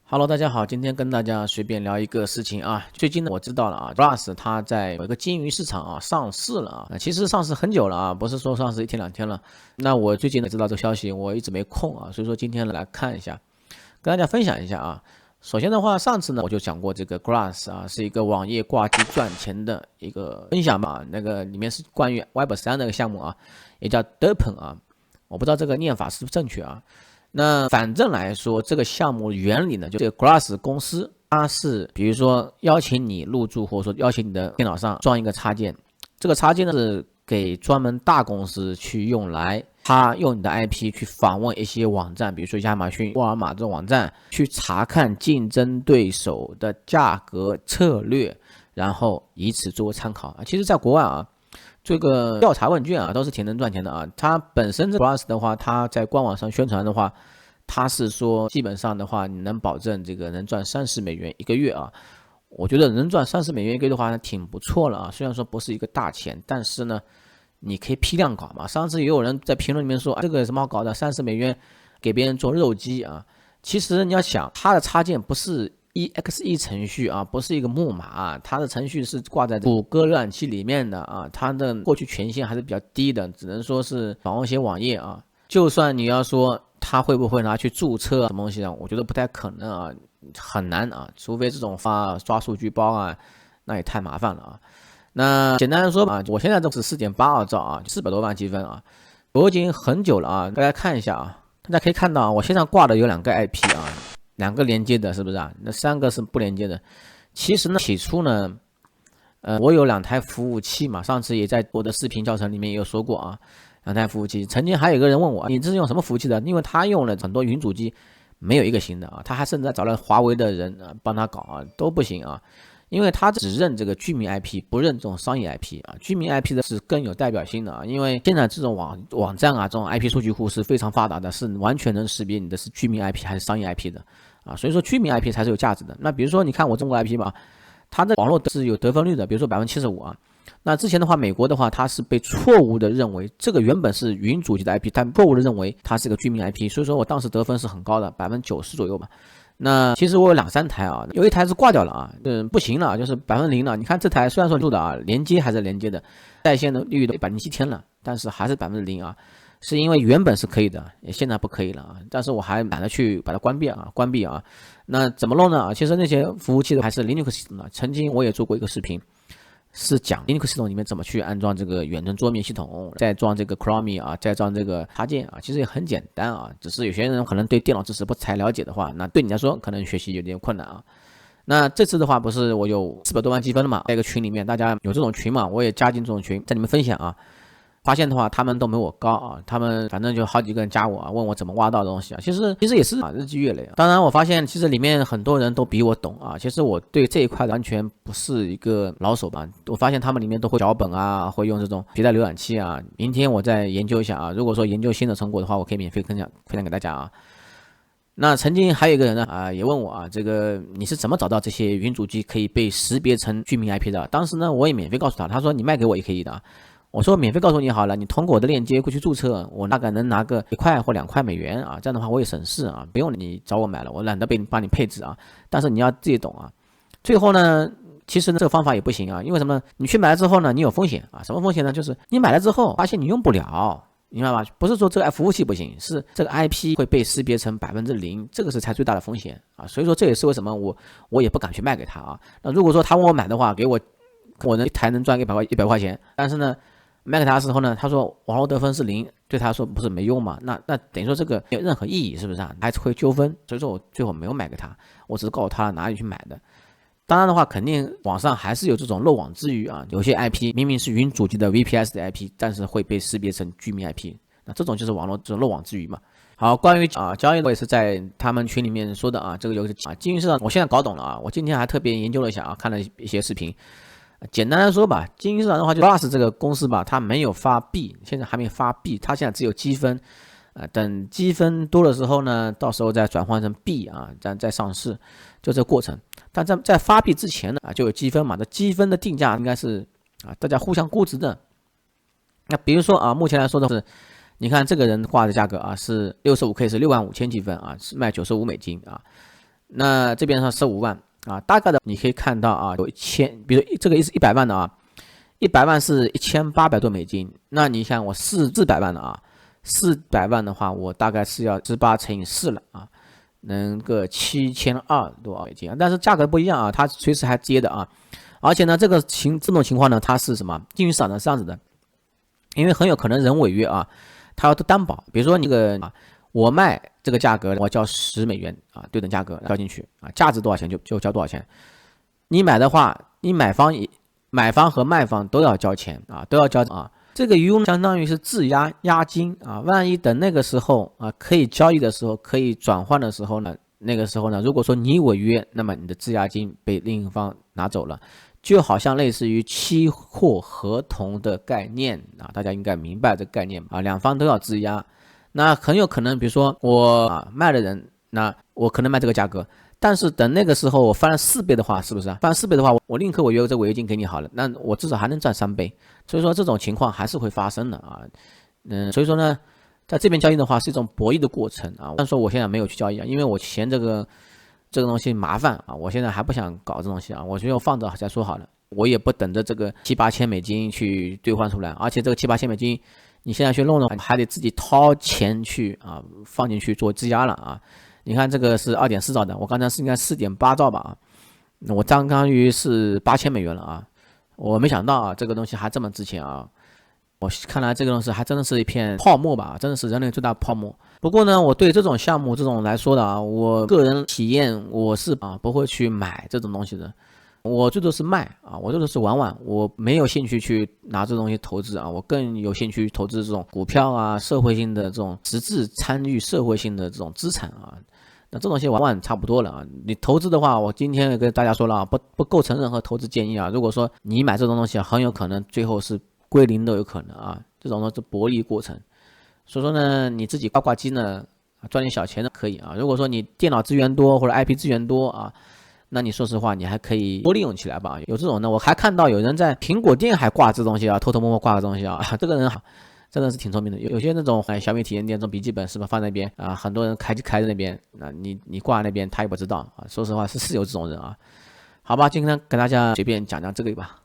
Hello，大家好，今天跟大家随便聊一个事情啊。最近呢，我知道了啊，Glass 它在某一个金鱼市场啊上市了啊。其实上市很久了啊，不是说上市一天两天了。那我最近呢知道这个消息，我一直没空啊，所以说今天来看一下，跟大家分享一下啊。首先的话，上次呢我就讲过这个 Glass 啊，是一个网页挂机赚钱的一个分享吧。那个里面是关于 Web3 那个项目啊，也叫 Derpen 啊，我不知道这个念法是不是正确啊。那反正来说，这个项目原理呢，就这个 Glass 公司，它是比如说邀请你入驻，或者说邀请你的电脑上装一个插件，这个插件呢是给专门大公司去用来，它用你的 IP 去访问一些网站，比如说亚马逊、沃尔玛这种网站，去查看竞争对手的价格策略，然后以此作为参考啊。其实，在国外啊。这个调查问卷啊，都是挺能赚钱的啊。它本身这 Plus 的话，它在官网上宣传的话，它是说基本上的话，你能保证这个能赚$30一个月啊。我觉得能赚$30一个月的话，挺不错了啊。虽然说不是一个大钱，但是呢，你可以批量搞嘛。上次也有人在评论里面说，这个有什么好搞的，$30给别人做肉鸡啊。其实你要想，它的插件不是exe 程序啊，不是一个木马啊，它的程序是挂在谷歌浏览器里面的啊，它的过去权限还是比较低的，只能说是访问一些网页啊。就算你要说它会不会拿去注册什么东西啊，我觉得不太可能啊，很难啊，除非这种刷数据包啊，那也太麻烦了啊。那简单的说吧，我现在都是4.82兆啊，400多万积分啊，我已经很久了啊，大家看一下啊，大家可以看到啊，我现在挂的有2个 IP 啊。2个连接的，是不是啊？那3个是不连接的。其实呢，起初呢，我有2台服务器嘛，上次也在我的视频教程里面也有说过啊，2台服务器。曾经还有一个人问我，你这是用什么服务器的？因为他用了很多云主机，没有一个行的啊。他还甚至找了华为的人啊帮他搞啊，都不行啊。因为他只认这个居民 IP， 不认这种商业 IP 啊。居民 IP 的是更有代表性的啊，因为现在这种网站啊，这种 IP 数据库是非常发达的，是完全能识别你的是居民 IP 还是商业 IP 的啊。所以说居民 IP 才是有价值的。那比如说你看我中国 IP 吧，它的网络是有得分率的，比如说75%啊。那之前的话，美国的话，它是被错误的认为这个原本是云主机的 IP， 但错误的认为它是个居民 IP， 所以说我当时得分是很高的，90%左右吧。那其实我有2、3台啊，有一台是挂掉了啊，不行了，就是0%了。你看这台虽然说录的啊，连接还是连接的，在线的率都107天了，但是还是0%啊，是因为原本是可以的，现在不可以了啊。但是我还懒得去把它关闭啊。那怎么弄呢？其实那些服务器还是 Linux 系统的，曾经我也做过一个视频。是讲 Linux 系统里面怎么去安装这个远程桌面系统，再装这个 Chrome 啊，再装这个插件啊，其实也很简单啊，只是有些人可能对电脑知识不太了解的话，那对你来说可能学习有点困难啊。那这次的话，不是我有400多万积分了嘛，在一个群里面，大家有这种群嘛，我也加进这种群，在里面分享啊。发现的话，他们都没我高啊，他们反正就好几个人加我啊，问我怎么挖到的东西啊。其实也是啊，日积月累啊。当然，我发现其实里面很多人都比我懂啊。其实我对这一块完全不是一个老手吧。我发现他们里面都会脚本啊，会用这种皮带浏览器啊。明天我再研究一下啊。如果说研究新的成果的话，我可以免费分享给大家啊。那曾经还有一个人呢也问我啊，这个你是怎么找到这些云主机可以被识别成居民 IP 的？当时呢，我也免费告诉他，他说你卖给我也可以的。我说免费告诉你好了，你通过我的链接过去注册，我大概能拿个1块或2块美元啊，这样的话我也省事啊，不用你找我买了，我懒得帮你配置啊。但是你要自己懂啊。最后呢，其实呢这个方法也不行啊，因为什么？你去买了之后呢，你有风险啊。什么风险呢？就是你买了之后发现你用不了，明白吧？不是说这个服务器不行，是这个 IP 会被识别成0%，这个是才最大的风险啊。所以说这也是为什么我也不敢去卖给他啊。那如果说他问我买的话，给我呢一台能赚100块钱，但是呢。卖给他的时候呢，他说网络得分是0，对他说不是没用嘛？那等于说这个没有任何意义，是不是啊？还是会纠纷，所以说我最后没有卖给他，我只是告诉他哪里去买的。当然的话，肯定网上还是有这种漏网之鱼啊，有些 IP 明明是云主机的 VPS 的 IP， 但是会被识别成居民 IP， 那这种就是网络这种漏网之鱼嘛。好，关于交易，我也是在他们群里面说的啊，这个游戏金鱼市场我现在搞懂了啊，我今天还特别研究了一下啊，看了一些视频。简单来说吧，金鱼市场的话，就 Plus 这个公司吧，它没有发币，现在还没发币，它现在只有积分，等积分多的时候呢，到时候再转换成币啊，再上市，就这个过程。但在发币之前呢，就有积分嘛，这积分的定价应该是大家互相估值的。那比如说目前来说的是，你看这个人挂的价格是65K 是65000积分是卖$95啊。那这边上15万啊，大概的你可以看到啊，有1000，比如这个是100万的啊，100万是1800多美金，那你看我400万的啊，400万的话，我大概是要18乘以4了啊，能个7200多美金，但是价格不一样啊，它随时还接的啊，而且呢，这种情况呢，它是什么？金鱼市场呢是这样子的，因为很有可能人违约啊，他要担保，比如说你个啊，我卖这个价格，我交$10啊，对等价格交进去啊，价值多少钱就交多少钱。你买的话，你买方和卖方都要交钱啊，都要交啊。这个鱼相当于是质押金啊，万一等那个时候啊可以交易的时候，可以转换的时候呢，那个时候呢，如果说你违约，那么你的质押金被另一方拿走了。就好像类似于期货合同的概念啊，大家应该明白这个概念啊，两方都要质押。那很有可能，比如说我卖的人，那我可能卖这个价格，但是等那个时候我翻了4倍的话，是不是翻4倍的话，我宁可我约这违约金给你好了，那我至少还能赚3倍。所以说这种情况还是会发生的啊。所以说呢，在这边交易的话是一种博弈的过程啊。但是说我现在没有去交易啊，因为我嫌这个东西麻烦啊，我现在还不想搞这东西啊，我就放着再说好了。我也不等着这个7、8千美金去兑换出来，而且这个7、8千美金，你现在去弄的话，还得自己掏钱去啊放进去做质押了啊。你看这个是2.4兆的，我刚才是应该4.8兆吧啊，我刚刚于是8000美元了啊，我没想到啊这个东西还这么值钱啊。我看来这个东西还真的是一片泡沫吧，真的是人类最大泡沫。不过呢，我对这种项目这种来说的啊，我个人体验我是不会去买这种东西的。我最多是卖啊，我最多是玩玩，我没有兴趣去拿这东西投资啊，我更有兴趣投资这种股票啊，社会性的这种实质参与社会性的这种资产啊。那这东西玩玩差不多了啊。你投资的话，我今天也跟大家说了啊，不构成任何投资建议啊。如果说你买这种东西，很有可能最后是归零都有可能啊。这种是博弈过程，所以说呢，你自己挂机呢，赚点小钱的可以啊。如果说你电脑资源多或者 IP 资源多啊。那你说实话，你还可以多利用起来吧。有这种呢，我还看到有人在苹果店还挂这东西啊，偷偷摸摸挂这东西啊，这个人真的是挺聪明的。有些那种小米体验店这种笔记本是吧，放那边啊，很多人开在那边，那你挂那边他也不知道啊。说实话是有这种人啊。好吧，今天跟大家随便讲这个吧。